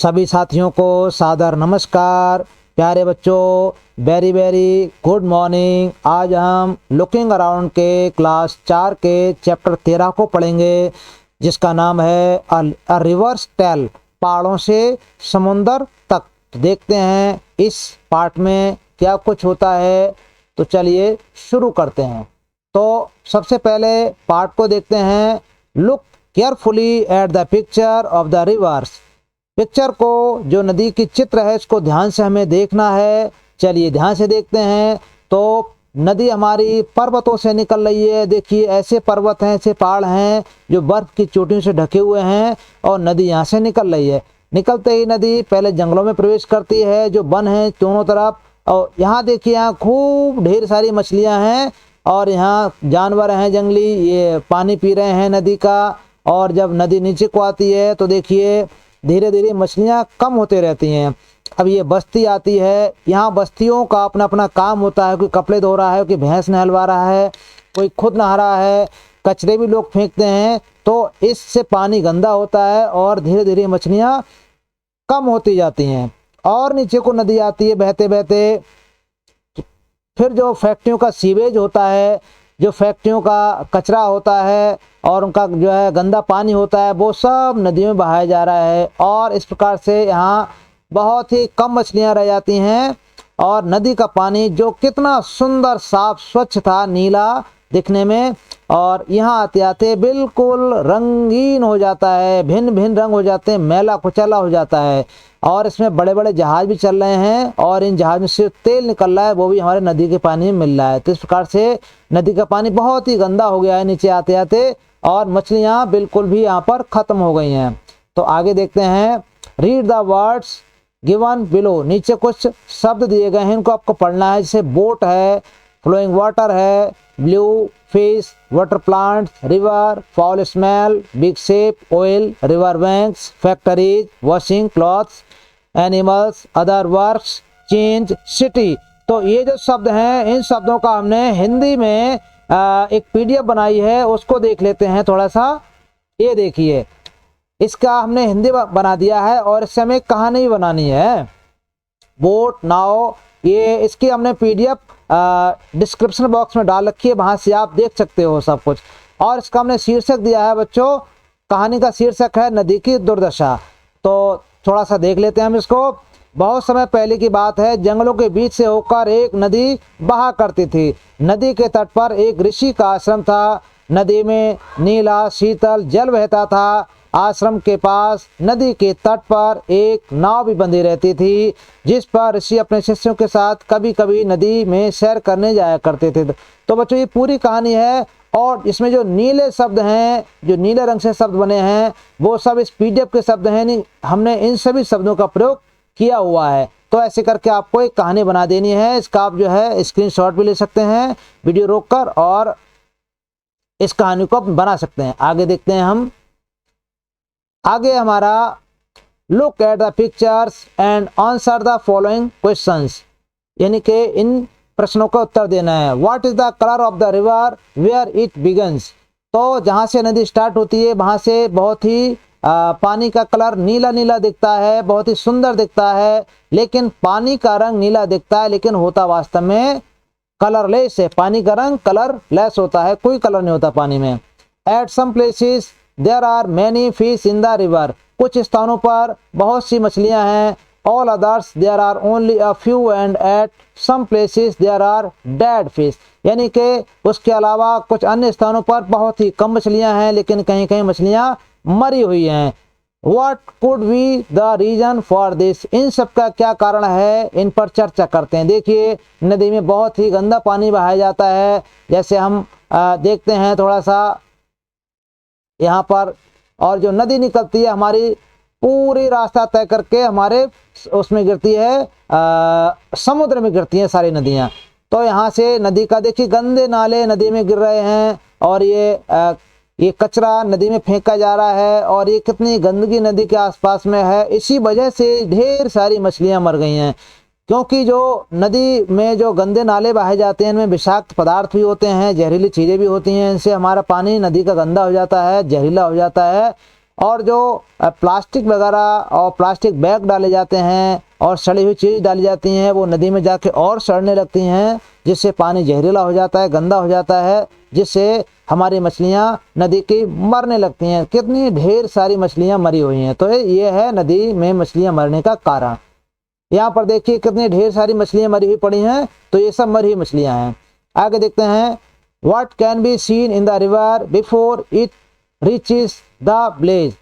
सभी साथियों को सादर नमस्कार। प्यारे बच्चों, वेरी वेरी गुड मॉर्निंग। आज हम लुकिंग अराउंड के क्लास 4 के चैप्टर 13 को पढ़ेंगे, जिसका नाम है अ रिवर्स टेल, पहाड़ों से समुंदर तक। देखते हैं इस पार्ट में क्या कुछ होता है। तो चलिए शुरू करते हैं। तो सबसे पहले पार्ट को देखते हैं। Look carefully at the picture of the reverse. Picture को, जो नदी की चित्र है, इसको ध्यान से हमें देखना है। चलिए ध्यान से देखते हैं। तो नदी हमारी पर्वतों से निकल रही है। देखिए ऐसे पर्वत हैं, ऐसे पहाड़ हैं जो बर्फ की चोटियों से ढके हुए हैं, और नदी यहाँ से निकल रही है। निकलते ही नदी पहले जंगलों में प्रवेश करती है, जो वन है दोनों तरफ। और यहाँ देखिए, यहाँ खूब ढेर सारी मछलियाँ हैं, और यहाँ जानवर हैं जंगली, ये पानी पी रहे हैं नदी का। और जब नदी नीचे को आती है तो देखिए धीरे धीरे मछलियाँ कम होते रहती हैं। अब ये बस्ती आती है। यहाँ बस्तियों का अपना अपना काम होता है। कोई कपड़े धो रहा है, कोई भैंस नहलवा रहा है, कोई खुद नहा रहा है, कचरे भी लोग फेंकते हैं। तो इससे पानी गंदा होता है और धीरे धीरे मछलियाँ कम होती जाती हैं। और नीचे को नदी आती है बहते बहते। फिर जो फैक्ट्रियों का सीवेज होता है, जो फैक्ट्रियों का कचरा होता है और उनका जो है गंदा पानी होता है, वो सब नदियों में बहाया जा रहा है। और इस प्रकार से यहाँ बहुत ही कम मछलियाँ रह जाती हैं। और नदी का पानी जो कितना सुंदर, साफ, स्वच्छ था, नीला दिखने में, और यहाँ आते आते बिल्कुल रंगीन हो जाता है, भिन्न भिन्न रंग हो जाते हैं, मैला कुचैला हो जाता है। और इसमें बड़े बड़े जहाज भी चल रहे हैं, और इन जहाज में से तेल निकल रहा है, वो भी हमारे नदी के पानी में मिल रहा है। तो इस प्रकार से नदी का पानी बहुत ही गंदा हो गया है नीचे आते आते, और मछलियाँ बिल्कुल भी यहाँ पर खत्म हो गई हैं। तो आगे देखते हैं। Read the words given below. नीचे कुछ शब्द दिए गए हैं, इनको आपको पढ़ना है। जैसे बोट है, फ्लोइंग वाटर है, blue fish, water plant, river, foul smell, big ship, oil, river banks, factories, washing clothes, animals, other works, change, city. तो ये जो शब्द हैं, इन शब्दों का हमने हिंदी में एक पीडीएफ बनाई है, उसको देख लेते हैं थोड़ा सा। ये देखिए, इसका हमने हिंदी बना दिया है, और इससे हमें कहानी भी बनानी है। बोट, नाव, ये इसकी हमने पीडीएफ डिस्क्रिप्शन बॉक्स में डाल रखी है, वहां से आप देख सकते हो सब कुछ। और इसका हमने शीर्षक दिया है बच्चों, कहानी का शीर्षक है नदी की दुर्दशा। तो थोड़ा सा देख लेते हैं हम इसको। बहुत समय पहले की बात है, जंगलों के बीच से होकर एक नदी बहा करती थी। नदी के तट पर एक ऋषि का आश्रम था। नदी में नीला शीतल जल बहता था। आश्रम के पास नदी के तट पर एक नाव भी बंधी रहती थी, जिस पर ऋषि अपने शिष्यों के साथ कभी कभी नदी में सैर करने जाया करते थे। तो बच्चों, ये पूरी कहानी है, और इसमें जो नीले शब्द हैं, जो नीले रंग से शब्द बने हैं, वो सब इस पीडीएफ के शब्द हैं। नहीं, हमने इन सभी शब्दों का प्रयोग किया हुआ है। तो ऐसे करके आपको एक कहानी बना देनी है। इसका आप जो है स्क्रीनशॉट भी ले सकते हैं वीडियो रोककर, और इस कहानी को आप बना सकते हैं। आगे देखते हैं हम। आगे हमारा look at the pictures and answer the following questions, यानी कि इन प्रश्नों का उत्तर देना है। What is the colour of the river where it begins. तो जहाँ से नदी स्टार्ट होती है, वहाँ से बहुत ही पानी का कलर नीला नीला दिखता है, बहुत ही सुंदर दिखता है। लेकिन पानी का रंग नीला दिखता है, लेकिन होता वास्तव में कलरलेस है। पानी का रंग कलरलेस होता है, कोई कलर नहीं होता पानी में। At some places there are many fish in the river. कुछ स्थानों पर बहुत सी मछलियां हैं। All others there are only a few, and at some places there are dead fish. यानी कि उसके अलावा कुछ अन्य स्थानों पर बहुत ही कम मछलियां हैं, लेकिन कहीं कहीं मछलियां मरी हुई हैं। What could be the reason for this? इन सब का क्या कारण है, इन पर चर्चा करते हैं। देखिए, नदी में बहुत ही गंदा पानी बहाया जाता है। जैसे हम देखते हैं थोड़ा सा यहाँ पर, और जो नदी निकलती है हमारी पूरी रास्ता तय करके हमारे उसमें गिरती है, समुद्र में गिरती हैं सारी नदियाँ। तो यहाँ से नदी का देखिए गंदे नाले नदी में गिर रहे हैं, और ये कचरा नदी में फेंका जा रहा है, और ये कितनी गंदगी नदी के आसपास में है। इसी वजह से ढेर सारी मछलियां मर गई हैं, क्योंकि जो नदी में जो गंदे नाले बहाए जाते हैं, इनमें विषाक्त पदार्थ भी होते हैं, जहरीली चीज़ें भी होती हैं। इनसे हमारा पानी नदी का गंदा हो जाता है, जहरीला हो जाता है, और जो प्लास्टिक वगैरह और प्लास्टिक बैग डाले जाते हैं और सड़ी हुई चीज़ डाली जाती हैं, वो नदी में जाके और सड़ने लगती हैं, जिससे पानी जहरीला हो जाता है, गंदा हो जाता है, जिससे हमारी मछलियाँ नदी की मरने लगती हैं। कितनी ढेर सारी मछलियाँ मरी हुई हैं। तो ये है नदी में मछलियाँ मरने का कारण। यहाँ पर देखिए कितनी ढेर सारी मछलियाँ मरी हुई पड़ी हैं, तो ये सब मरी हुई मछलियाँ हैं। आगे देखते हैं, what can be seen in the river before it reaches the blaze.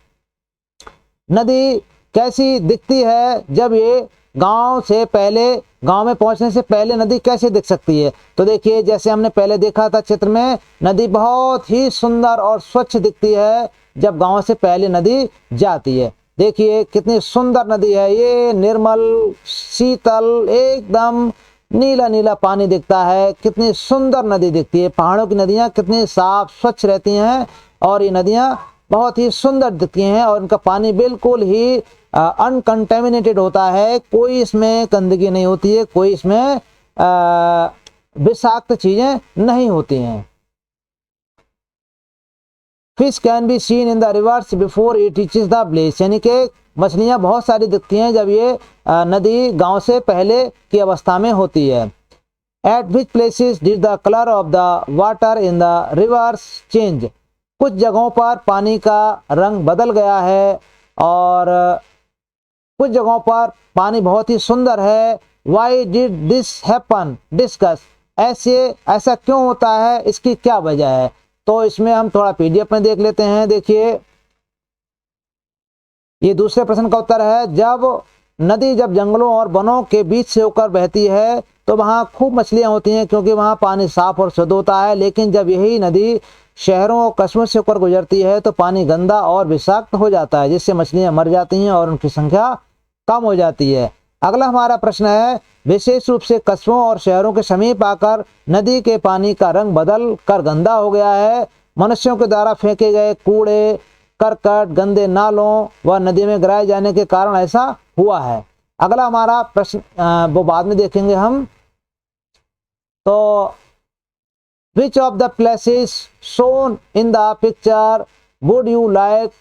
नदी कैसी दिखती है जब ये गांव में पहुंचने से पहले नदी कैसे दिख सकती है। तो देखिए जैसे हमने पहले देखा था चित्र में, नदी बहुत ही सुंदर और स्वच्छ दिखती है जब गांव से पहले नदी जाती है। देखिए कितनी सुंदर नदी है, ये निर्मल शीतल एकदम नीला नीला पानी दिखता है। कितनी सुंदर नदी दिखती है। पहाड़ों की नदियाँ कितनी साफ स्वच्छ रहती हैं और ये नदियाँ बहुत ही सुंदर दिखती हैं और इनका पानी बिल्कुल ही अनकंटेमिनेटेड होता है। कोई इसमें गंदगी नहीं होती है, कोई इसमें विषाक्त चीजें नहीं होती हैं। Fish can be seen in the rivers before it reaches the blaze, यानी कि मछलियां बहुत सारी दिखती हैं जब ये नदी गांव से पहले की अवस्था में होती है। Eight which places did the colour of the water in the reverse change, कुछ जगहों पर पानी का रंग बदल गया है और कुछ जगहों पर पानी बहुत ही सुंदर है। Why did this happen discuss, ऐसा क्यों होता है, इसकी क्या वजह है। तो इसमें हम थोड़ा पीडीएफ में देख लेते हैं। देखिए ये दूसरे प्रश्न का उत्तर है, जब जंगलों और वनों के बीच से होकर बहती है तो वहाँ खूब मछलियाँ होती हैं क्योंकि वहाँ पानी साफ और शुद्ध होता है। लेकिन जब यही नदी शहरों और कस्बों से होकर गुजरती है तो पानी गंदा और विषाक्त हो जाता है, जिससे मछलियाँ मर जाती हैं और उनकी संख्या कम हो जाती है। अगला हमारा प्रश्न है, विशेष रूप से कस्बों और शहरों के समीप आकर नदी के पानी का रंग बदल कर गंदा हो गया है। मनुष्यों के द्वारा फेंके गए कूड़े, करकट, गंदे नालों व नदी में गिराए जाने के कारण ऐसा हुआ है। अगला हमारा प्रश्न वो बाद में देखेंगे हम। तो Which of the places shown in the picture would you like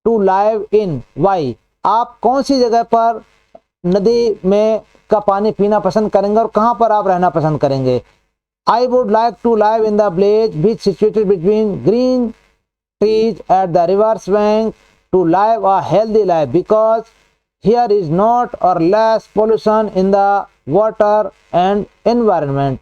to live in? Why? आप कौन सी जगह पर नदी में का पानी पीना पसंद करेंगे और कहाँ पर आप रहना पसंद करेंगे। I would like to live in the village which situated between green trees at the river's bank to live a healthy life because here is not or less pollution in the water and environment.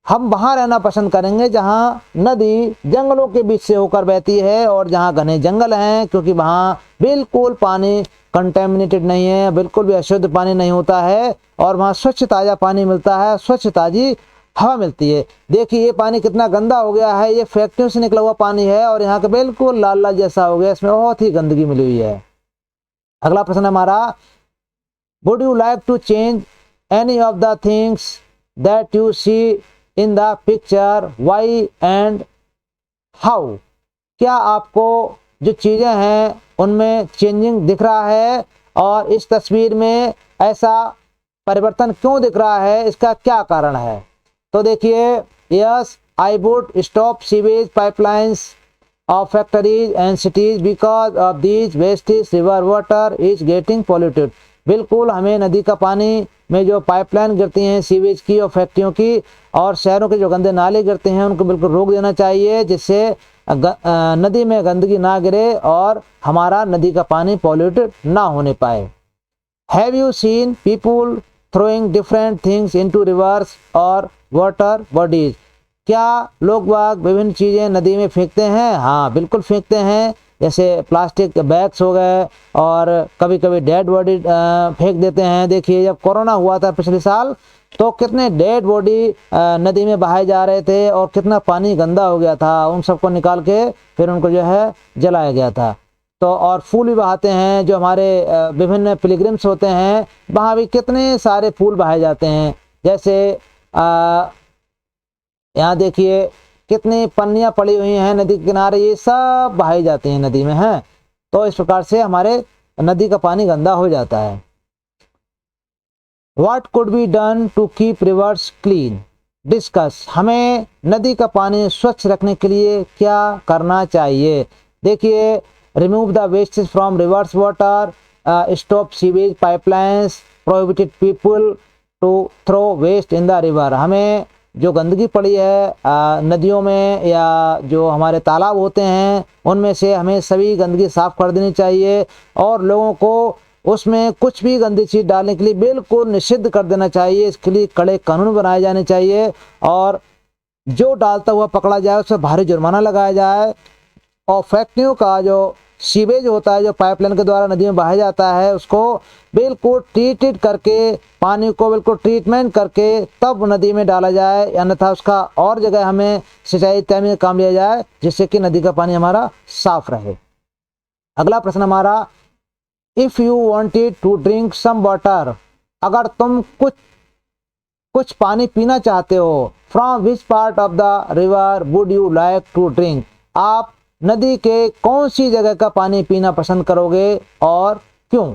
हम वहाँ रहना पसंद करेंगे जहाँ नदी जंगलों के बीच से होकर बहती है और जहाँ घने जंगल हैं, क्योंकि वहाँ बिल्कुल पानी कंटेमिनेटेड नहीं है, बिल्कुल भी अशुद्ध पानी नहीं होता है और वहाँ स्वच्छ ताज़ा पानी मिलता है, स्वच्छ ताज़ी हवा मिलती है। देखिए ये पानी कितना गंदा हो गया है, ये फैक्ट्रियों से निकला हुआ पानी है और यहाँ का बिल्कुल लाल लाल जैसा हो गया, इसमें बहुत ही गंदगी मिली हुई है। अगला प्रश्न हमारा, would you like to change any of the things that you see in the picture, why and how. क्या आपको जो चीज़ें हैं उनमें चेंजिंग दिख रहा है और इस तस्वीर में ऐसा परिवर्तन क्यों दिख रहा है, इसका क्या कारण है। तो देखिए, yes I would stop sewage pipelines of factories and cities because of these wastage river water is getting polluted. बिल्कुल हमें नदी का पानी में जो पाइपलाइन गिरती हैं सीवेज की और फैक्ट्रियों की और शहरों के जो गंदे नाले गिरते हैं उनको बिल्कुल रोक देना चाहिए, जिससे नदी में गंदगी ना गिरे और हमारा नदी का पानी पॉल्यूटेड ना होने पाए। Have you seen people throwing different things into reverse और वाटर बॉडीज। क्या लोग बाग विभिन्न चीज़ें नदी में फेंकते हैं। हाँ बिल्कुल फेंकते हैं, जैसे प्लास्टिक बैग्स हो गए और कभी कभी डेड बॉडी फेंक देते हैं। देखिए जब कोरोना हुआ था पिछले साल तो कितने डेड बॉडी नदी में बहाए जा रहे थे और कितना पानी गंदा हो गया था, उन सबको निकाल के फिर उनको जो है जलाया गया था। तो और फूल भी बहाते हैं, जो हमारे विभिन्न पिलग्रिम्स होते हैं वहाँ भी कितने सारे फूल बहाए जाते हैं। जैसे यहाँ देखिए कितनी पन्नियाँ पड़ी हुई हैं नदी के किनारे, ये सब बहाई जाती हैं नदी में हैं। तो इस प्रकार से हमारे नदी का पानी गंदा हो जाता है। What could be done to keep rivers clean? Discuss. हमें नदी का पानी स्वच्छ रखने के लिए क्या करना चाहिए। देखिए, remove the wastage from rivers water, stop sewage pipelines, prohibited people to throw waste in the river. हमें जो गंदगी पड़ी है नदियों में या जो हमारे तालाब होते हैं उनमें से हमें सभी गंदगी साफ कर देनी चाहिए और लोगों को उसमें कुछ भी गंदी चीज़ डालने के लिए बिल्कुल निषिद्ध कर देना चाहिए। इसके लिए कड़े कानून बनाए जाने चाहिए और जो डालता हुआ पकड़ा जाए उसे भारी जुर्माना लगाया जाए। और फैक्ट्रियों का जो सीवेज होता है जो पाइपलाइन के द्वारा नदी में बहाया जाता है उसको बिल्कुल ट्रीटेड करके, पानी को बिल्कुल ट्रीटमेंट करके तब नदी में डाला जाए, अन्यथा उसका और जगह हमें सिंचाई इत्यादि में काम लिया जाए जिससे कि नदी का पानी हमारा साफ रहे। अगला प्रश्न हमारा, if you wanted to drink some water, अगर तुम कुछ पानी पीना चाहते हो, from which part of the river would you like to drink, आप नदी के कौन सी जगह का पानी पीना पसंद करोगे और क्यों?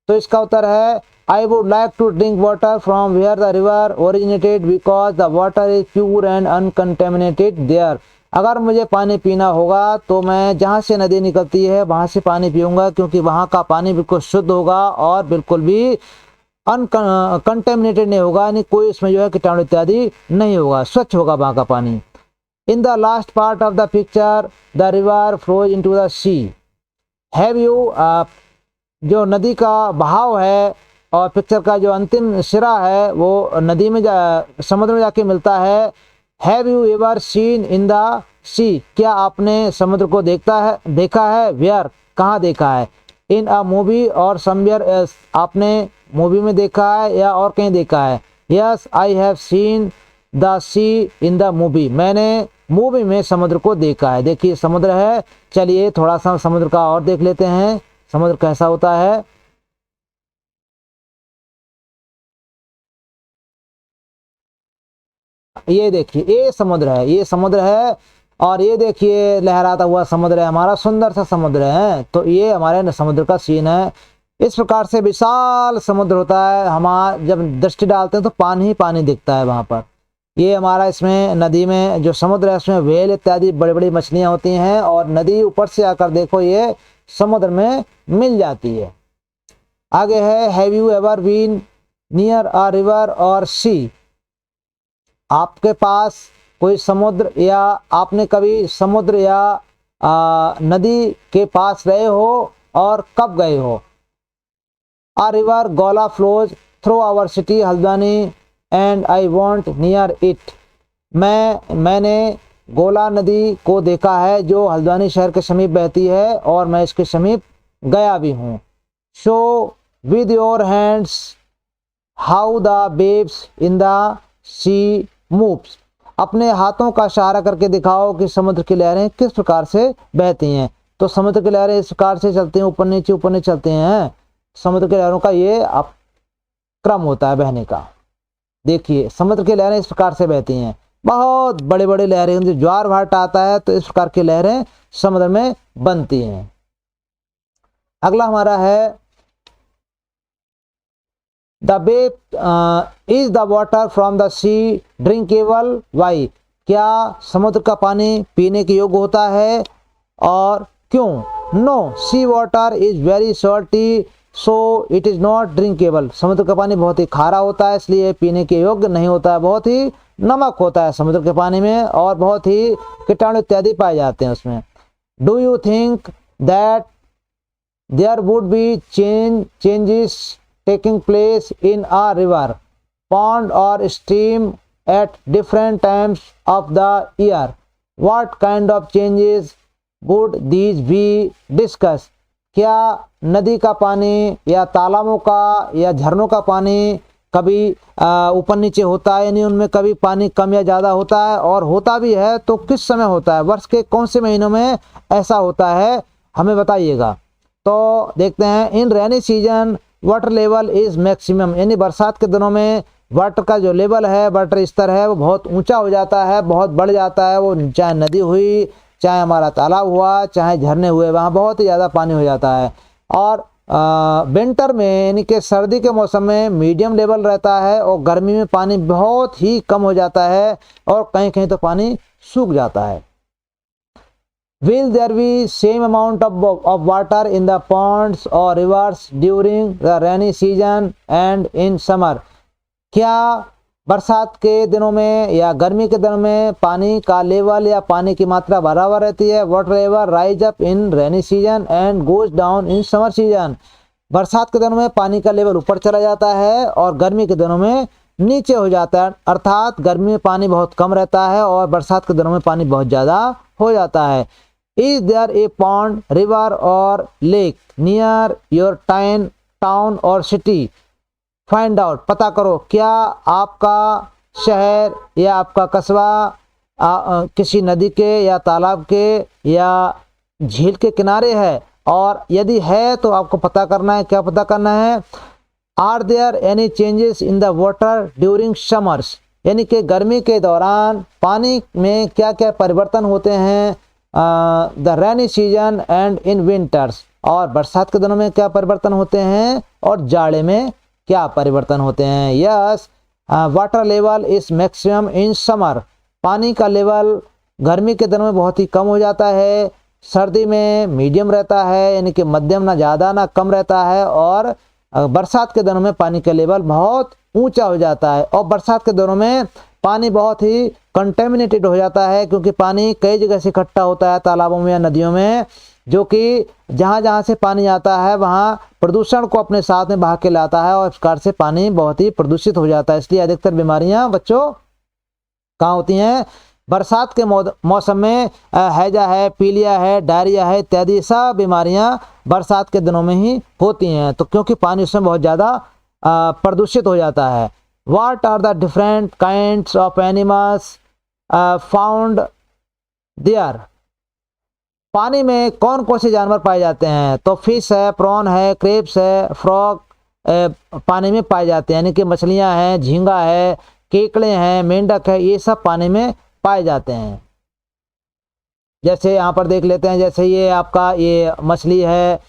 तो इसका उत्तर है I would like to drink water from where the river originated because the water is pure and uncontaminated there. अगर मुझे पानी पीना होगा तो मैं जहाँ से नदी निकलती है वहाँ से पानी पीऊँगा क्योंकि वहाँ का पानी बिल्कुल शुद्ध होगा और बिल्कुल भी अनकंटेमिनेटेड नहीं होगा, यानी कोई इसमें जो है कीटाणु इत्यादि नहीं होगा, स्वच्छ होगा वहाँ का पानी। In the last part of the picture, the river flows into the sea. Have you जो नदी का बहाव है और पिक्चर का जो अंतिम सिरा है वो नदी में समुद्र में जाके मिलता है। Have you ever seen in the sea? क्या आपने समुद्र को देखा है? Where? कहाँ देखा है? In a movie or somewhere else? आपने मूवी में देखा है या और कहीं देखा है? Yes, I have seen the sea in the movie. मैंने मूवी में समुद्र को देखा है। देखिए समुद्र है, चलिए थोड़ा सा समुद्र का और देख लेते हैं समुद्र कैसा होता है। ये देखिए ये समुद्र है और ये देखिए लहराता हुआ समुद्र है, हमारा सुंदर सा समुद्र है। तो ये हमारे समुद्र का सीन है। इस प्रकार से विशाल समुद्र होता है, हमारा जब दृष्टि डालते हैं तो पानी ही पानी दिखता है वहाँ पर। ये हमारा इसमें नदी में जो समुद्र है उसमें व्हेल इत्यादि बड़ी बड़ी मछलियाँ होती हैं और नदी ऊपर से आकर देखो ये समुद्र में मिल जाती है। आगे है, have you ever been near a river और सी, आपके पास कोई समुद्र या आपने कभी समुद्र या नदी के पास रहे हो और कब गए हो? A river Gola flows through our city Haldwani and I want near it. मैंने गोला नदी को देखा है जो हल्द्वानी शहर के समीप बहती है और मैं इसके समीप गया भी हूँ। Show with your hands how the waves in the sea moves. अपने हाथों का इशारा करके दिखाओ कि समुद्र की लहरें किस प्रकार से बहती हैं। तो समुद्र की लहरें इस प्रकार से चलती हैं, ऊपर नीचे चलते हैं। समुद्र की लहरों का ये क्रम होता है बहने का। देखिए समुद्र की लहरें इस प्रकार से बहती हैं, बहुत बड़े बड़े लहरें, जब ज्वार भाट आता है तो इस प्रकार की लहरें समुद्र में बनती हैं। अगला हमारा है, the wave is the water from the sea drinkable why, क्या समुद्र का पानी पीने के योग्य होता है और क्यों? No, sea water is very salty so it is not drinkable, समुद्र का पानी बहुत ही खारा होता है इसलिए पीने के योग्य नहीं होता है, बहुत ही नमक होता है समुद्र के पानी में और बहुत ही कीटाणु इत्यादि पाए जाते हैं उसमें। Do you think that there would be changes taking place in a river pond और stream at different times of the year? What kind of changes would these be discussed? क्या नदी का पानी या तालाबों का या झरनों का पानी कभी ऊपर नीचे होता है, यानी उनमें कभी पानी कम या ज़्यादा होता है, और होता भी है तो किस समय होता है, वर्ष के कौन से महीनों में ऐसा होता है, हमें बताइएगा। तो देखते हैं, in rainy season water level is maximum, यानी बरसात के दिनों में वाटर का जो लेवल है, वाटर स्तर है वो बहुत ऊंचा हो जाता है, बहुत बढ़ जाता है। वो चाहे नदी हुई, चाहे हमारा तालाब हुआ, चाहे झरने हुए, वहाँ बहुत ही ज़्यादा पानी हो जाता है। और विंटर में यानी कि सर्दी के मौसम में मीडियम लेवल रहता है और गर्मी में पानी बहुत ही कम हो जाता है और कहीं कहीं तो पानी सूख जाता है। Will there be same amount of water in the ponds or rivers during the rainy season and in summer? क्या बरसात के दिनों में या गर्मी के दिनों में पानी का लेवल या पानी की मात्रा बराबर रहती है? Water level rise up in rainy season and goes down in summer season. बरसात के दिनों में पानी का लेवल ऊपर चला जाता है और गर्मी के दिनों में नीचे हो जाता है, अर्थात गर्मी में पानी बहुत कम रहता है और बरसात के दिनों में पानी बहुत ज़्यादा हो जाता है। Is there a pond, river और लेक नियर योर टाउन और सिटी? फाइंड आउट, पता करो, क्या आपका शहर या आपका कस्बा किसी नदी के या तालाब के या झील के किनारे है? और यदि है तो आपको पता करना है, क्या पता करना है? Are there any changes in the water during summers? यानी कि गर्मी के दौरान पानी में क्या क्या परिवर्तन होते हैं? The rainy season and in winters, और बरसात के दिनों में क्या परिवर्तन होते हैं और जाड़े में क्या परिवर्तन होते हैं? Yes, water level is maximum in summer. पानी का लेवल गर्मी के दिनों में बहुत ही कम हो जाता है, सर्दी में मीडियम रहता है, यानी कि मध्यम, ना ज़्यादा ना कम रहता है, और बरसात के दिनों में पानी का लेवल बहुत ऊंचा हो जाता है। और बरसात के दिनों में पानी बहुत ही कंटेमिनेटेड हो जाता है, क्योंकि पानी कई जगह से इकट्ठा होता है तालाबों में या नदियों में, जो कि जहाँ जहाँ से पानी आता है वहाँ प्रदूषण को अपने साथ में बहा के लाता है और इस प्रकार से पानी बहुत ही प्रदूषित हो जाता है। इसलिए अधिकतर बीमारियाँ बच्चों कहाँ होती हैं? बरसात के मौसम में हैजा है, पीलिया है, डायरिया है इत्यादि सब बीमारियाँ बरसात के दिनों में ही होती हैं, तो क्योंकि पानी उसमें बहुत ज़्यादा प्रदूषित हो जाता है। What are the different kinds of animals found there? पानी में कौन कौन से जानवर पाए जाते हैं? तो फिश है, प्रॉन है, क्रेप्स है, फ्रॉग पानी में पाए जाते हैं, यानी कि मछलियां हैं, झींगा है, केकड़े हैं, मेंढक है, ये सब पानी में पाए जाते हैं। जैसे यहाँ पर देख लेते हैं, जैसे ये आपका ये मछली है,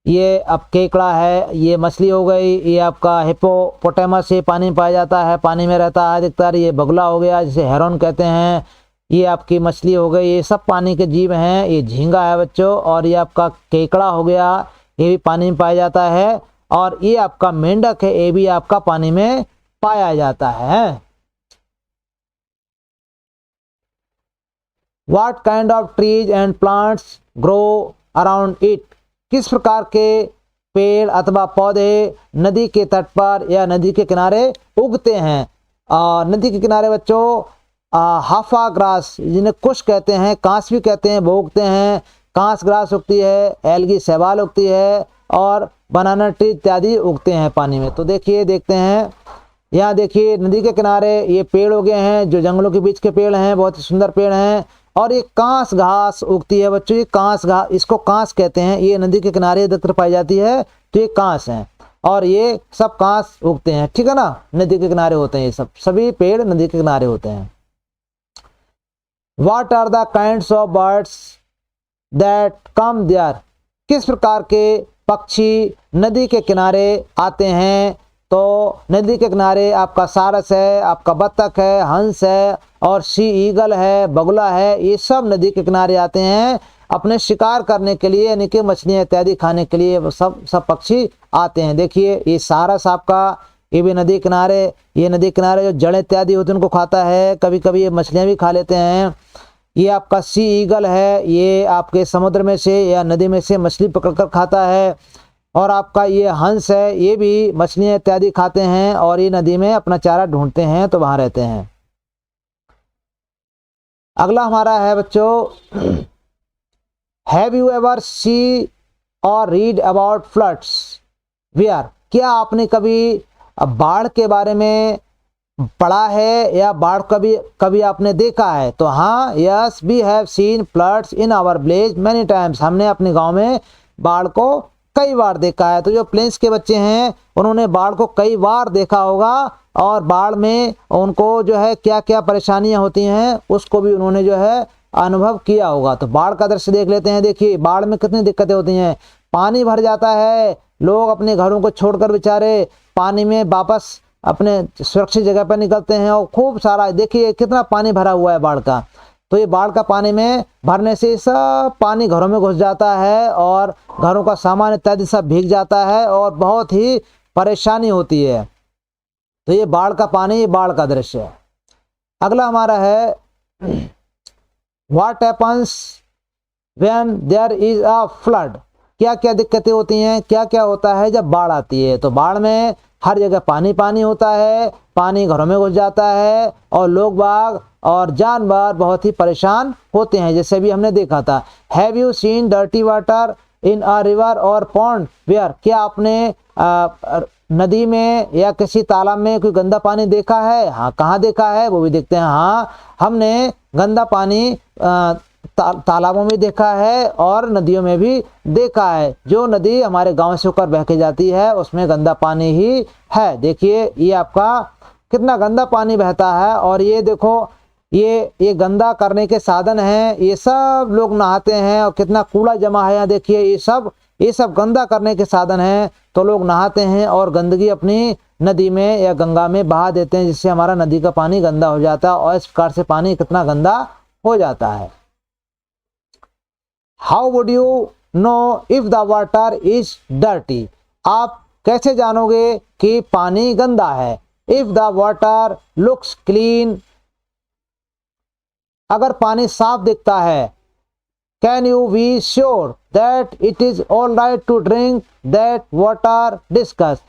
ये अब केकड़ा है, ये मछली हो गई, ये आपका हिप्पोपोटामस, ये पानी में पाया जाता है, पानी में रहता है अधिकतर। ये बगुला हो गया जिसे हेरॉन कहते हैं, ये आपकी मछली हो गई, ये सब पानी के जीव हैं। ये झींगा है बच्चों, और ये आपका केकड़ा हो गया, ये भी पानी में पाया जाता है। और ये आपका मेंढक है, ये भी आपका पानी में पाया जाता है। What kind of trees and plants grow around it? किस प्रकार के पेड़ अथवा पौधे नदी के तट पर या नदी के किनारे उगते हैं? नदी के किनारे बच्चों हाफा ग्रास, जिन्हें कुश कहते हैं, कांस भी कहते हैं, वो उगते हैं। कांस ग्रास उगती है, एल्गी शैवाल उगती है, और बनाना ट्री इत्यादि उगते हैं पानी में। तो देखिए, देखते हैं, यहाँ देखिए नदी के किनारे ये पेड़ उगे हैं, जो जंगलों के बीच के पेड़ हैं, बहुत ही सुंदर पेड़ हैं। और ये कांस घास उगती है बच्चों, ये कांस घास, इसको कांस कहते हैं, ये नदी के किनारे अधिकतर पाई जाती है, तो ये कांस हैं, और ये सब कांस उगते हैं, ठीक है ना, नदी के किनारे होते हैं, ये सब सभी पेड़ नदी के किनारे होते हैं। What are the kinds of birds that come there? किस प्रकार के पक्षी नदी के किनारे आते हैं? तो नदी के किनारे आपका सारस है, आपका बत्तख है, हंस है, और सी ईगल है, बगुला है, ये सब नदी के किनारे आते हैं अपने शिकार करने के लिए, यानी कि मछलियाँ इत्यादि खाने के लिए सब पक्षी आते हैं। देखिए ये सारस आपका, ये भी नदी किनारे, ये नदी किनारे जो जड़ इत्यादि होती है उनको खाता है, कभी कभी ये मछलियाँ भी खा लेते हैं। ये आपका सी ईगल है, ये आपके समुद्र में से या नदी में से मछली पकड़कर खाता है। और आपका ये हंस है, ये भी मछलियाँ इत्यादि खाते हैं, और ये नदी में अपना चारा ढूंढते हैं, तो वहाँ रहते हैं। अगला हमारा है बच्चों, हैव यू एवर सी और रीड अबाउट फ्लड्स वेयर? क्या आपने कभी बाढ़ के बारे में पढ़ा है या बाढ़ कभी आपने देखा है? तो हाँ, yes, we have seen floods in our village many times. हमने अपने गांव में बाढ़ को कई बार देखा है। तो जो प्लेन्स के बच्चे हैं उन्होंने बाढ़ को कई बार देखा होगा, और बाढ़ में उनको जो है क्या क्या परेशानियां होती हैं उसको भी उन्होंने जो है अनुभव किया होगा। तो बाढ़ का दृश्य देख लेते हैं। देखिए बाढ़ में कितनी दिक्कतें होती हैं, पानी भर जाता है, लोग अपने घरों को छोड़कर बेचारे पानी में वापस अपने सुरक्षित जगह पर निकलते हैं, और खूब सारा देखिए कितना पानी भरा हुआ है बाढ़ का। तो ये बाढ़ का पानी में भरने से सब पानी घरों में घुस जाता है और घरों का सामान इत्यादि सब भीग जाता है और बहुत ही परेशानी होती है। तो ये बाढ़ का पानी, ये बाढ़ का दृश्य है। अगला हमारा है what happens when there is a flood. क्या क्या दिक्कतें होती हैं, क्या क्या होता है जब बाढ़ आती है। तो बाढ़ में हर जगह पानी पानी होता है, पानी घरों में घुस जाता है और लोग बाग और जानवर बहुत ही परेशान होते हैं, जैसे भी हमने देखा था। Have you seen dirty water in a river और पॉन्ड वेयर। क्या आपने नदी में या किसी तालाब में कोई गंदा पानी देखा है? हाँ, कहाँ देखा है वो भी देखते हैं। हाँ, हमने गंदा पानी तालाबों में देखा है और नदियों में भी देखा है। जो नदी हमारे गांव से होकर बह के जाती है उसमें गंदा पानी ही है। देखिए ये आपका कितना गंदा पानी बहता है और ये देखो ये गंदा करने के साधन हैं, ये सब लोग नहाते हैं और कितना कूड़ा जमा है यहाँ देखिए। ये सब गंदा करने के साधन हैं, तो लोग नहाते हैं और गंदगी अपनी नदी में या गंगा में बहा देते हैं, जिससे हमारा नदी का पानी गंदा हो जाता है और इस प्रकार से पानी कितना गंदा हो जाता है। How would you know if the water is dirty. आप कैसे जानोगे कि पानी गंदा है? If the water looks clean, अगर पानी साफ दिखता है। Can you be sure that it is all right to drink that water discuss.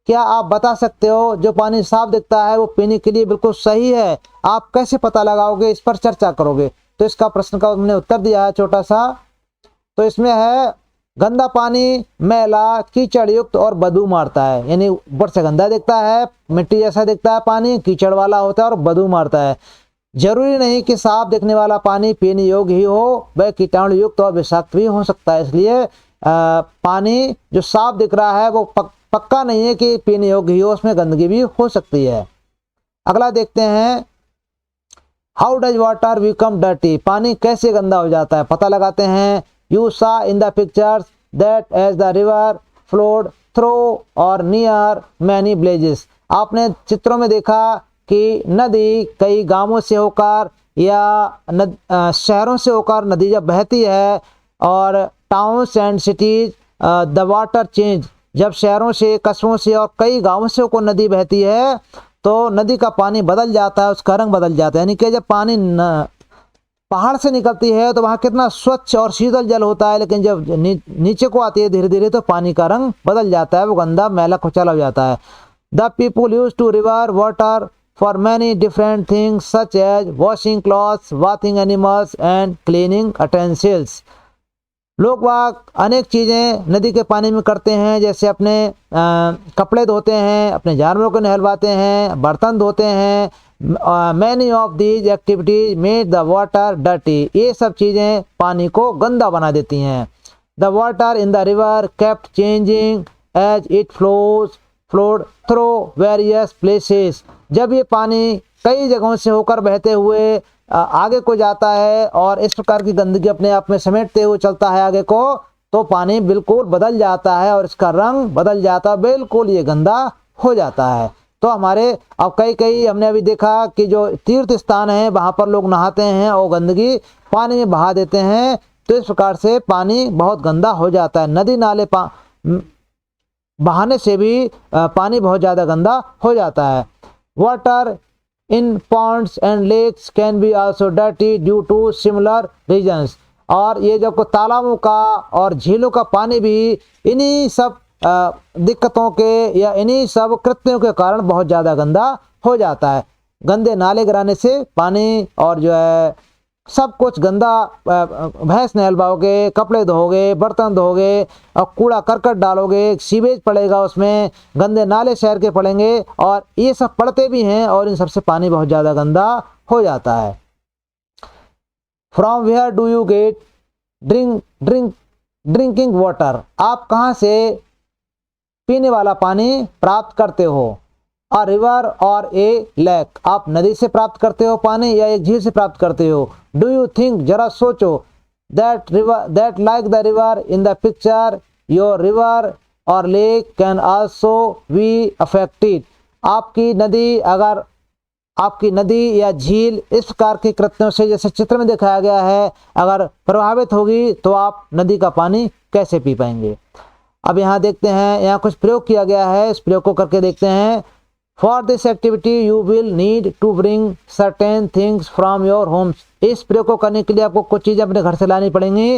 क्या आप बता सकते हो जो पानी साफ दिखता है वो पीने के लिए बिल्कुल सही है? आप कैसे पता लगाओगे, इस पर चर्चा करोगे। तो इसका प्रश्न का हमने उत्तर दिया है छोटा सा। तो इसमें है गंदा पानी मैला, कीचड़ युक्त और बदबू मारता है। यानी ऊपर से गंदा दिखता है, मिट्टी जैसा दिखता है, पानी कीचड़ वाला होता है और बदबू मारता है। जरूरी नहीं कि साफ दिखने वाला पानी पीने योग्य ही हो, वह कीटाणु युक्त और विषाक्त भी हो सकता है। इसलिए पानी जो साफ दिख रहा है वो पक्का नहीं है कि पीने योग्य ही हो, उसमें गंदगी भी हो सकती है। अगला देखते हैं, how does water become dirty. पानी कैसे गंदा हो जाता है, पता लगाते हैं। You saw in the pictures that as the river flowed through और नियर मैनी विलेजेस। आपने चित्रों में देखा कि नदी कई गांवों से होकर या शहरों से होकर नदी जब बहती है और towns and cities the water change. जब शहरों से, कस्बों से और कई गांवों से होकर नदी बहती है तो नदी का पानी बदल जाता है, उसका रंग बदल जाता है। यानी कि जब पानी पहाड़ से निकलती है तो वहाँ कितना स्वच्छ और शीतल जल होता है, लेकिन जब नीचे को आती है धीरे धीरे तो पानी का रंग बदल जाता है, वो गंदा मैला कुचला हो जाता है। The people use to river water for many different things such as washing clothes, bathing animals and cleaning utensils. लोग वाग अनेक चीज़ें नदी के पानी में करते हैं, जैसे अपने कपड़े धोते हैं, अपने जानवरों को नहलवाते हैं, बर्तन धोते हैं। Many of these activities made the water dirty. ये सब चीज़ें पानी को गंदा बना देती हैं। The water in the river kept changing as it flowed through various places. जब ये पानी कई जगहों से होकर बहते हुए आगे को जाता है और इस प्रकार की गंदगी अपने आप में समेटते हुए चलता है आगे को, तो पानी बिल्कुल बदल जाता है और इसका रंग बदल जाता है, बिल्कुल ये गंदा हो जाता है। तो हमारे अब कई हमने अभी देखा कि जो तीर्थ स्थान है वहाँ पर लोग नहाते हैं और गंदगी पानी में बहा देते हैं, तो इस प्रकार से पानी बहुत गंदा हो जाता है। नदी नाले बहाने से भी पानी बहुत ज़्यादा गंदा हो जाता है। Water in ponds and lakes can be also dirty due to similar reasons. और ये जो तालाबों का और झीलों का पानी भी इन्हीं सब दिक्कतों के या इन्हीं सब कृत्यों के कारण बहुत ज़्यादा गंदा हो जाता है। गंदे नाले गिराने से पानी और जो है सब कुछ गंदा, भैंस नहलवाओगे, कपड़े धोगे, बर्तन धोगे और कूड़ा करकट डालोगे, सीवेज पड़ेगा, उसमें गंदे नाले शहर के पड़ेंगे और ये सब पड़ते भी हैं और इन सबसे पानी बहुत ज़्यादा गंदा हो जाता है। From where do you get drinking water. आप कहाँ से पीने वाला पानी प्राप्त करते हो? अ रिवर और ए लेक। आप नदी से प्राप्त करते हो पानी या एक झील से प्राप्त करते हो? डू यू थिंक, जरा सोचो, that like the river in the picture your river और lake can also be affected. आपकी नदी अगर आपकी नदी या झील इस प्रकार के कृत्यों से, जैसे चित्र में दिखाया गया है, अगर प्रभावित होगी तो आप नदी का पानी कैसे पी पाएंगे। अब यहाँ देखते हैं, यहाँ कुछ प्रयोग किया गया है, इस प्रयोग को करके देखते हैं। For this activity you will need to bring certain things from your homes. इस प्रयोग को करने के लिए आपको कुछ चीज़ें अपने घर से लानी पड़ेंगी।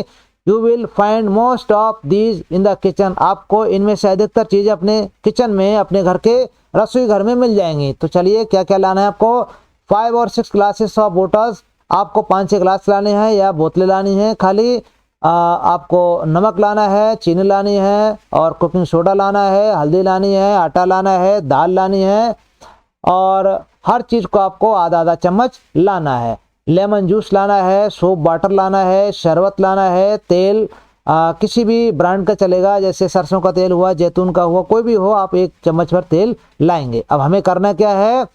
You will find most of these in the kitchen. आपको इनमें से अधिकतर चीज़ें अपने किचन में, अपने घर के रसोई घर में मिल जाएंगी। तो चलिए क्या क्या लाना है आपको। 5 और 6 ग्लासेस ऑफ बोटल्स, आपको 5-6 ग्लास लाने हैं या बोतलें लानी हैं खाली। आपको नमक लाना है, चीनी लानी है और कुकिंग सोडा लाना है, हल्दी लानी है, आटा लाना है, दाल लानी है और हर चीज़ को आपको आधा आधा चम्मच लाना है। लेमन जूस लाना है, सोप वाटर लाना है, शरबत लाना है, तेल किसी भी ब्रांड का चलेगा, जैसे सरसों का तेल हुआ, जैतून का हुआ, कोई भी हो, आप 1 चम्मच भर तेल लाएंगे। अब हमें करना क्या है,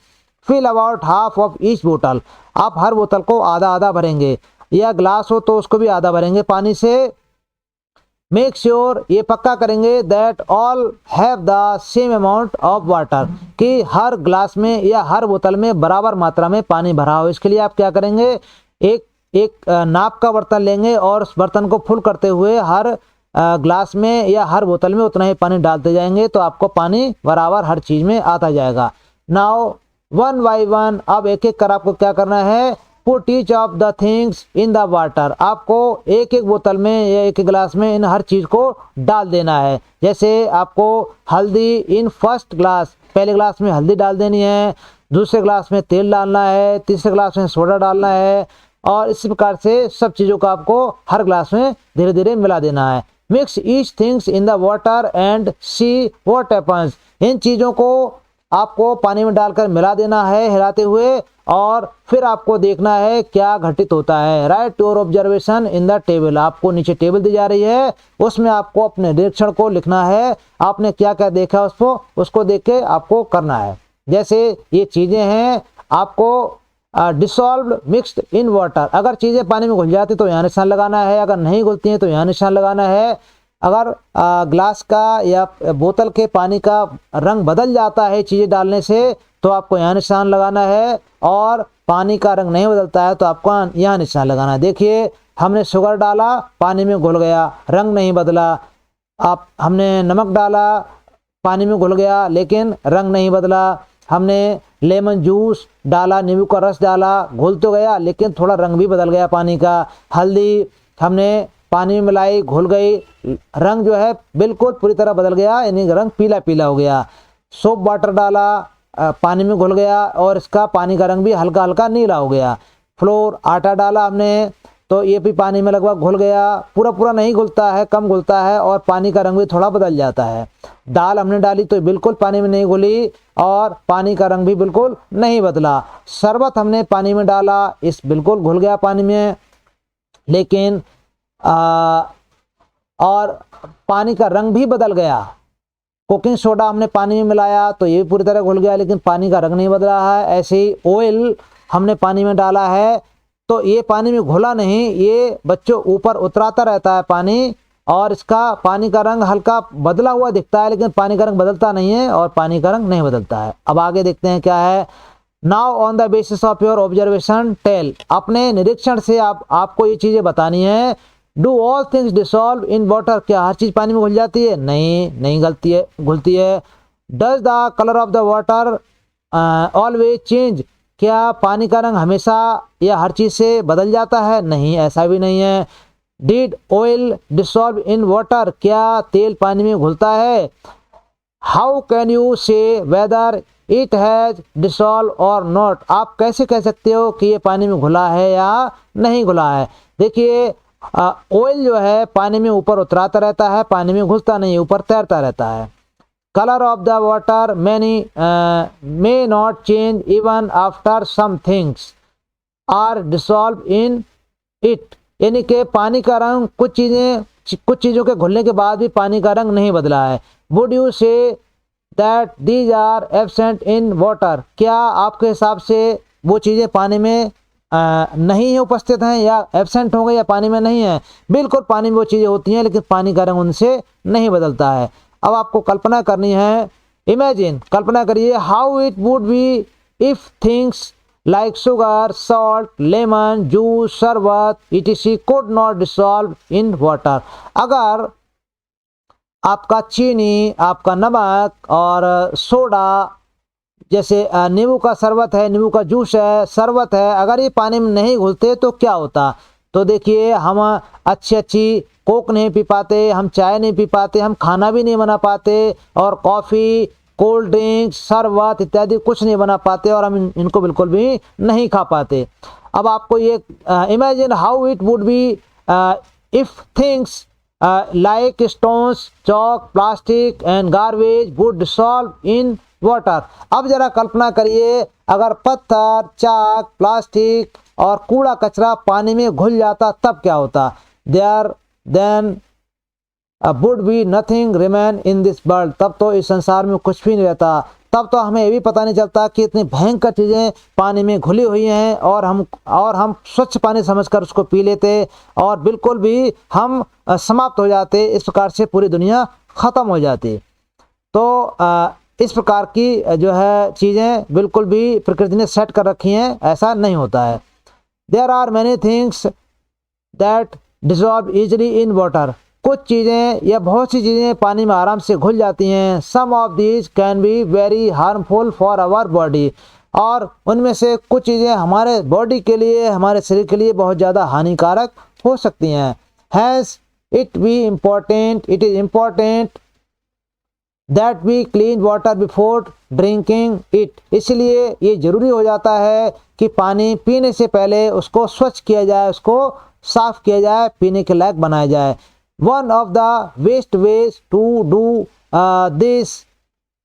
fill about half of each बोतल। आप हर बोतल को आधा आधा भरेंगे, या ग्लास हो तो उसको भी आधा भरेंगे पानी से। मेक श्योर, ये पक्का करेंगे, that all have the same amount of water, कि हर ग्लास में या हर बोतल में बराबर मात्रा में पानी भरा हो। इसके लिए आप क्या करेंगे, एक नाप का बर्तन लेंगे और उस बर्तन को फुल करते हुए हर ग्लास में या हर बोतल में उतना ही पानी डालते जाएंगे, तो आपको पानी बराबर हर चीज़ में आता जाएगा। नाउ 1 by 1, अब एक एक कर आपको क्या करना है, put each of the things in the water. आपको एक एक बोतल में या एक एक गिलास में इन हर चीज़ को डाल देना है। जैसे आपको हल्दी इन फर्स्ट ग्लास, पहले ग्लास में हल्दी डाल देनी है, दूसरे ग्लास में तेल डालना है, तीसरे ग्लास में सोडा डालना है और इस प्रकार से सब चीज़ों को आपको हर ग्लास में धीरे धीरे मिला देना है। Mix each things in the water and see what happens. इन चीज़ों को आपको पानी में डालकर मिला देना है हिलाते हुए, और फिर आपको देखना है क्या घटित होता है। Right your observation in the table. आपको नीचे टेबल दी जा रही है, उसमें आपको अपने निरीक्षण को लिखना है। आपने क्या क्या देखा उसको देख के आपको करना है। जैसे ये चीज़ें हैं, आपको डिसॉल्व्ड मिक्स्ड इन वाटर, अगर चीज़ें पानी में घुल जाती तो यहाँ निशान लगाना है, अगर नहीं घुलती हैं तो यहाँ निशान लगाना है। अगर ग्लास का या बोतल के पानी का रंग बदल जाता है चीज़ें डालने से, तो आपको यहाँ निशान लगाना है, और पानी का रंग नहीं बदलता है तो आपको यहाँ निशान लगाना है। देखिए, हमने शुगर डाला, पानी में घुल गया, रंग नहीं बदला। हमने नमक डाला, पानी में घुल गया लेकिन रंग नहीं बदला। हमने लेमन जूस डाला, नींबू का रस डाला, घुल तो गया लेकिन थोड़ा रंग भी बदल गया पानी का। हल्दी हमने पानी में मिलाई, घुल गई, रंग जो है बिल्कुल पूरी तरह बदल गया, यानी रंग पीला पीला हो गया। सोप वाटर डाला, पानी में घुल गया और इसका पानी का रंग भी हल्का हल्का नीला हो गया। फ्लोर आटा डाला हमने, तो ये भी पानी में लगभग घुल गया, पूरा पूरा नहीं घुलता है, कम घुलता है और पानी का रंग भी थोड़ा बदल जाता है। दाल हमने डाली तो बिल्कुल पानी में नहीं घुली और पानी का रंग भी बिल्कुल नहीं बदला। शरबत हमने पानी में डाला, इस बिल्कुल घुल गया पानी में, लेकिन और पानी का रंग भी बदल गया। कुकिंग सोडा हमने पानी में मिलाया तो ये पूरी तरह घुल गया लेकिन पानी का रंग नहीं बदला है। ऐसे ही ऑयल हमने पानी में डाला है तो ये पानी में घुला नहीं, ये बच्चों ऊपर उतराता रहता है पानी, और इसका पानी का रंग हल्का बदला हुआ दिखता है लेकिन पानी का रंग बदलता नहीं है और पानी का रंग नहीं बदलता है। अब आगे देखते हैं क्या है। Now on the basis of your observation tell, अपने निरीक्षण से आपको ये चीज़ें बतानी है। Do all things dissolve in water, क्या हर चीज़ पानी में घुल जाती है? नहीं गलती है, घुलती है। Does the colour of the water always change, क्या पानी का रंग हमेशा या हर चीज़ से बदल जाता है? नहीं, ऐसा भी नहीं है। Did oil dissolve in water, क्या तेल पानी में घुलता है? हाउ कैन यू से वेदर इट हैज डिसॉल्व और नॉट, आप कैसे कह सकते हो कि ये पानी में घुला है या नहीं घुला है? देखिए, ऑयल जो है पानी में ऊपर उतराता रहता है, पानी में घुलता नहीं, ऊपर तैरता रहता है। Colour of the water may not change even after some things are dissolve in it, यानी कि पानी का रंग कुछ चीज़ों के घुलने के बाद भी पानी का रंग नहीं बदला है। Would you say that these are absent in water, क्या आपके हिसाब से वो चीज़ें पानी में नहीं उपस्थित हैं या एब्सेंट हो गई या पानी में नहीं है? बिल्कुल पानी में वो चीज़ें होती हैं लेकिन पानी का रंग उनसे नहीं बदलता है। अब आपको कल्पना करनी है, इमेजिन, कल्पना करिए, how it would be if things like sugar, salt, lemon, juice, शरबत etc. could not dissolve in water। अगर आपका चीनी, आपका नमक और सोडा, जैसे नींबू का शरबत है, नींबू का जूस है, शरबत है, अगर ये पानी में नहीं घुलते तो क्या होता। तो देखिए, हम अच्छी अच्छी कोक नहीं पी पाते, हम चाय नहीं पी पाते, हम खाना भी नहीं बना पाते, और कॉफ़ी, कोल्ड ड्रिंक, शरबत इत्यादि कुछ नहीं बना पाते, और हम इनको बिल्कुल भी नहीं खा पाते। अब आपको ये imagine how it would be if things like stones, chalk, plastic and garbage would dissolve in water. अब जरा कल्पना करिए, अगर पत्थर, चाक, प्लास्टिक और कूड़ा कचरा पानी में घुल जाता तब क्या होता। Then would be nothing remain in this world. तब तो इस संसार में कुछ भी नहीं रहता। तब तो हमें ये भी पता नहीं चलता कि इतनी भयंकर चीज़ें पानी में घुली हुई हैं, और हम स्वच्छ पानी समझकर उसको पी लेते, और बिल्कुल भी हम समाप्त हो जाते। इस प्रकार से पूरी दुनिया ख़त्म हो जाती। तो इस प्रकार की जो है चीज़ें बिल्कुल भी प्रकृति ने सेट कर रखी हैं, ऐसा नहीं होता है। There are many things that dissolve easily in water. कुछ चीज़ें या बहुत सी चीज़ें पानी में आराम से घुल जाती हैं। Some of these can be very harmful for our body. और उनमें से कुछ चीज़ें हमारे बॉडी के लिए, हमारे शरीर के लिए बहुत ज़्यादा हानिकारक हो सकती हैं। Has it is important that we clean water before drinking it. इसलिए ये ज़रूरी हो जाता है कि पानी पीने से पहले उसको स्वच्छ किया जाए, उसको साफ़ किया जाए, पीने के लायक बनाया जाए। One of the best ways to do this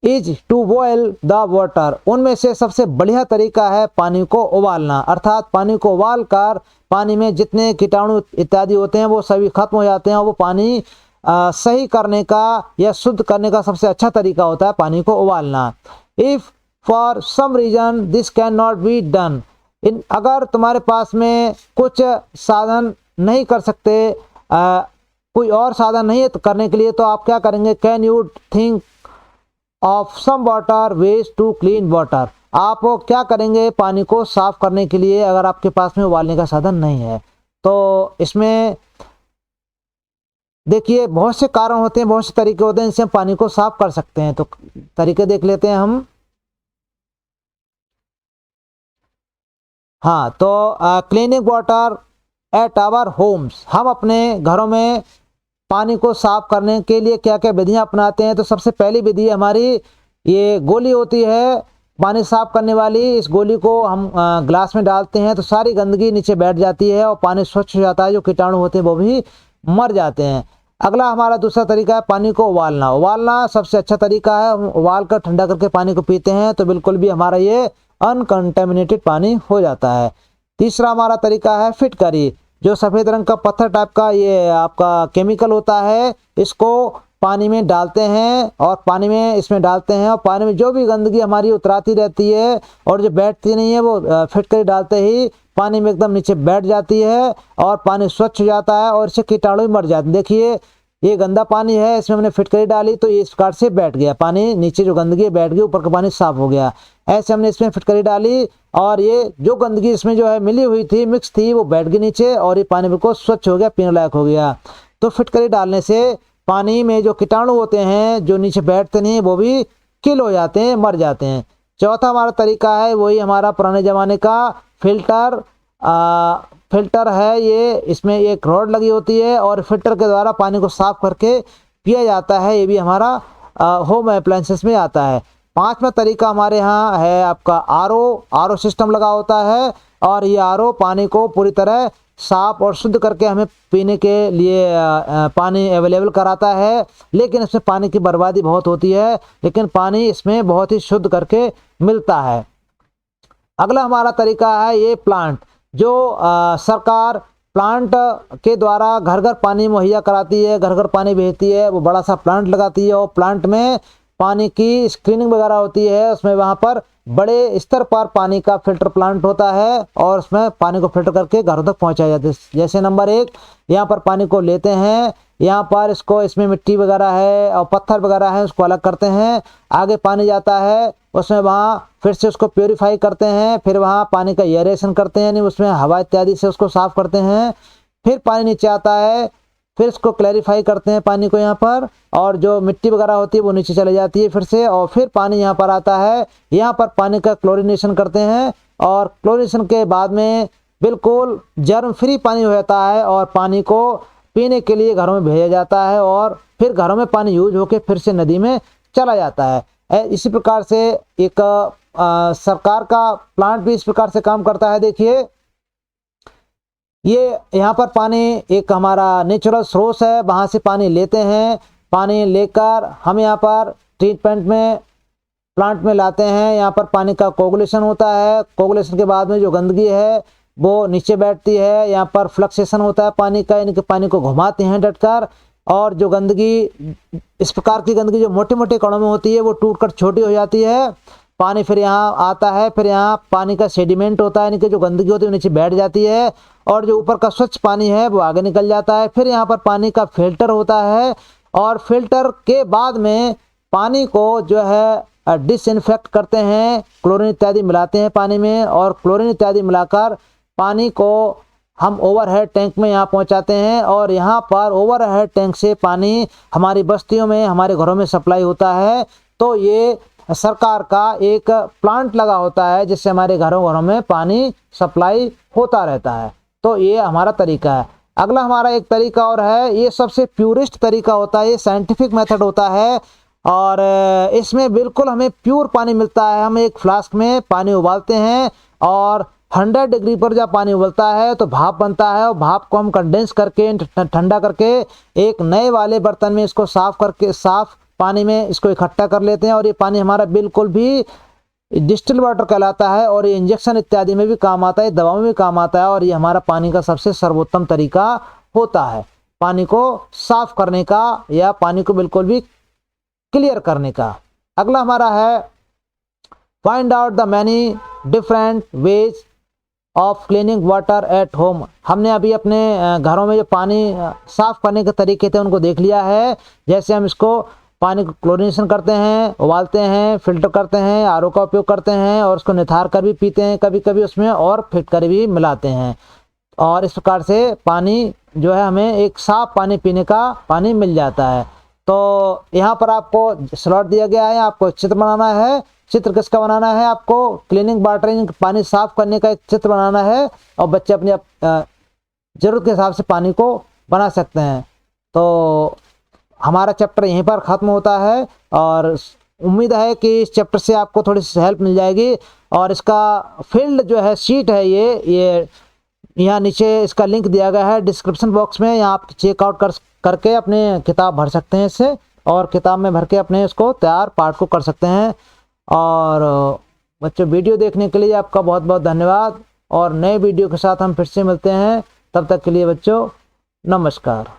is to boil the water. उनमें से सबसे बढ़िया तरीका है पानी को उबालना, अर्थात पानी को उबाल कर पानी में जितने कीटाणु इत्यादि होते हैं वो सभी खत्म हो जाते हैं। वो पानी सही करने का या शुद्ध करने का सबसे अच्छा तरीका होता है पानी को उबालना। If for some reason this can not be done. अगर तुम्हारे पास में कुछ साधन नहीं कर सकते, कोई और साधन नहीं है करने के लिए, तो आप क्या करेंगे। Can you think of some water ways to clean water. आप क्या करेंगे पानी को साफ करने के लिए, अगर आपके पास में उबालने का साधन नहीं है। तो इसमें देखिए बहुत से कारण होते हैं, बहुत से तरीके होते हैं जिनसे हम पानी को साफ कर सकते हैं। तो तरीके देख लेते हैं हम। हाँ, तो cleaning water at our homes. हम अपने घरों में पानी को साफ करने के लिए क्या क्या विधियाँ अपनाते हैं। तो सबसे पहली विधि हमारी ये गोली होती है पानी साफ करने वाली। इस गोली को हम ग्लास में डालते हैं तो सारी गंदगी नीचे बैठ जाती है और पानी स्वच्छ हो जाता है। जो कीटाणु होते हैं वो भी मर जाते हैं। अगला हमारा दूसरा तरीका है पानी को उबालना। उबालना सबसे अच्छा तरीका है। हम उबाल कर ठंडा करके पानी को पीते हैं तो बिल्कुल भी हमारा ये अनकंटेमिनेटेड पानी हो जाता है। तीसरा हमारा तरीका है फिटकरी। जो सफ़ेद रंग का पत्थर टाइप का ये आपका केमिकल होता है, इसको पानी में डालते हैं और पानी में इसमें डालते हैं और पानी में जो भी गंदगी हमारी उतराती रहती है और जो बैठती नहीं है वो फिटकरी डालते ही पानी में एकदम नीचे बैठ जाती है और पानी स्वच्छ हो जाता है और इससे कीटाणु भी मर जाते हैं। देखिए ये गंदा पानी है, इसमें हमने फिटकरी डाली तो ये इस प्रकार से बैठ गया पानी, नीचे जो गंदगी है बैठ गई, ऊपर का पानी साफ हो गया। ऐसे हमने इसमें फिटकरी डाली और ये जो गंदगी इसमें जो है मिली हुई थी, मिक्स थी, वो बैठ गई नीचे और ये पानी बिल्कुल स्वच्छ हो गया, पीने लायक हो गया। तो फिटकरी डालने से पानी में जो कीटाणु होते हैं जो नीचे बैठते नहीं वो भी किल हो जाते हैं, मर जाते हैं। चौथा हमारा तरीका है वही हमारा पुराने ज़माने का फिल्टर। फिल्टर है ये, इसमें एक रॉड लगी होती है और फिल्टर के द्वारा पानी को साफ करके पिया जाता है। ये भी हमारा होम अप्लायंसेस में आता है। पांचवा तरीका हमारे यहाँ है आपका आरओ सिस्टम लगा होता है और ये आरओ पानी को पूरी तरह साफ और शुद्ध करके हमें पीने के लिए पानी अवेलेबल कराता है। लेकिन इसमें पानी की बर्बादी बहुत होती है, लेकिन पानी इसमें बहुत ही शुद्ध करके मिलता है। अगला हमारा तरीका है ये प्लांट। जो सरकार प्लांट के द्वारा घर घर पानी मुहैया कराती है, घर घर पानी भेजती है, वो बड़ा सा प्लांट लगाती है और प्लांट में पानी की स्क्रीनिंग वगैरह होती है, उसमें वहाँ पर बड़े स्तर पर पानी का फिल्टर प्लांट होता है और उसमें पानी को फिल्टर करके घरों तक पहुँचाया जाता है। जैसे नंबर 1 यहाँ पर पानी को लेते हैं, यहाँ पर इसमें मिट्टी वगैरह है और पत्थर वगैरह है, उसको अलग करते हैं। आगे पानी जाता है, उसमें वहाँ फिर से उसको प्योरीफाई करते हैं, फिर वहाँ पानी का एयरेशन करते हैं, यानी उसमें हवा इत्यादि से उसको साफ करते हैं। फिर पानी नीचे आता है, फिर इसको क्लैरिफाई करते हैं पानी को यहाँ पर, और जो मिट्टी वगैरह होती है वो नीचे चली जाती है फिर से, और फिर पानी यहाँ पर आता है। यहाँ पर पानी का क्लोरिनेशन करते हैं और क्लोरिनेशन के बाद में बिल्कुल जर्म फ्री पानी हो जाता है और पानी को पीने के लिए घरों में भेजा जाता है और फिर घरों में पानी यूज होकर फिर से नदी में चला जाता है। इसी प्रकार से एक सरकार का प्लांट भी इस प्रकार से काम करता है। देखिए ये यहाँ पर पानी एक हमारा नेचुरल सोर्स है, वहाँ से पानी लेते हैं। पानी लेकर हम यहाँ पर ट्रीटमेंट में प्लांट में लाते हैं। यहाँ पर पानी का कोगुलेशन होता है, कोगुलेशन के बाद में जो गंदगी है वो नीचे बैठती है। यहाँ पर फ्लक्सेशन होता है पानी का, यानी कि पानी को घुमाते हैं डटकर, और जो गंदगी इस प्रकार की गंदगी जो मोटे मोटे कणों में होती है वो टूटकर छोटी हो जाती है। पानी फिर यहाँ आता है, फिर यहाँ पानी का सेडिमेंट होता है, यानी कि जो गंदगी होती है वो नीचे बैठ जाती है और जो ऊपर का स्वच्छ पानी है वो आगे निकल जाता है। फिर यहाँ पर पानी का फिल्टर होता है और फिल्टर के बाद में पानी को जो है डिसइंफेक्ट करते हैं, क्लोरीन इत्यादि मिलाते हैं पानी में, और क्लोरीन इत्यादि मिलाकर पानी को हम ओवरहेड टैंक में यहाँ पहुँचाते हैं और यहाँ पर ओवरहेड टैंक से पानी हमारी बस्तियों में, हमारे घरों में सप्लाई होता है। तो ये सरकार का एक प्लांट लगा होता है जिससे हमारे घरों में पानी सप्लाई होता रहता है। तो ये हमारा तरीका है। अगला हमारा एक तरीका और है, ये सबसे प्योरेस्ट तरीका होता है, ये साइंटिफिक मेथड होता है और इसमें बिल्कुल हमें प्योर पानी मिलता है। हम एक फ्लास्क में पानी उबालते हैं और 100 डिग्री पर जब पानी उबलता है तो भाप बनता है और भाप को हम कंडेंस करके ठंडा करके एक नए वाले बर्तन में इसको साफ पानी में इसको इकट्ठा कर लेते हैं और ये पानी हमारा बिल्कुल भी डिस्टिल वाटर कहलाता है और ये इंजेक्शन इत्यादि में भी काम आता है, दवाओं में भी काम आता है और ये हमारा पानी का सबसे सर्वोत्तम तरीका होता है पानी को साफ करने का या पानी को बिल्कुल भी क्लियर करने का। अगला हमारा है find out the many different ways of cleaning water at home. हमने अभी अपने घरों में जो पानी साफ करने के तरीके थे उनको देख लिया है। जैसे हम इसको पानी को क्लोरिनेशन करते हैं, उबालते हैं, फिल्टर करते हैं, आरओ का उपयोग करते हैं और उसको निथार कर भी पीते हैं कभी कभी उसमें, और फिटकर भी मिलाते हैं। और इस प्रकार से पानी जो है हमें एक साफ पानी पीने का पानी मिल जाता है। तो यहाँ पर आपको स्लॉट दिया गया है, आपको चित्र बनाना है। चित्र किसका बनाना है? आपको क्लीनिंग वाटर, पानी साफ करने का एक चित्र बनाना है और बच्चे अपनी ज़रूरत के हिसाब से पानी को बना सकते हैं। तो हमारा चैप्टर यहीं पर ख़त्म होता है और उम्मीद है कि इस चैप्टर से आपको थोड़ी सी हेल्प मिल जाएगी। और इसका फील्ड जो है शीट है, ये यहाँ नीचे इसका लिंक दिया गया है डिस्क्रिप्शन बॉक्स में, यहाँ आप चेकआउट करके अपने किताब भर सकते हैं इससे, और किताब में भर के अपने इसको तैयार पाठ को कर सकते हैं। और बच्चों वीडियो देखने के लिए आपका बहुत बहुत धन्यवाद और नए वीडियो के साथ हम फिर से मिलते हैं। तब तक के लिए बच्चों नमस्कार।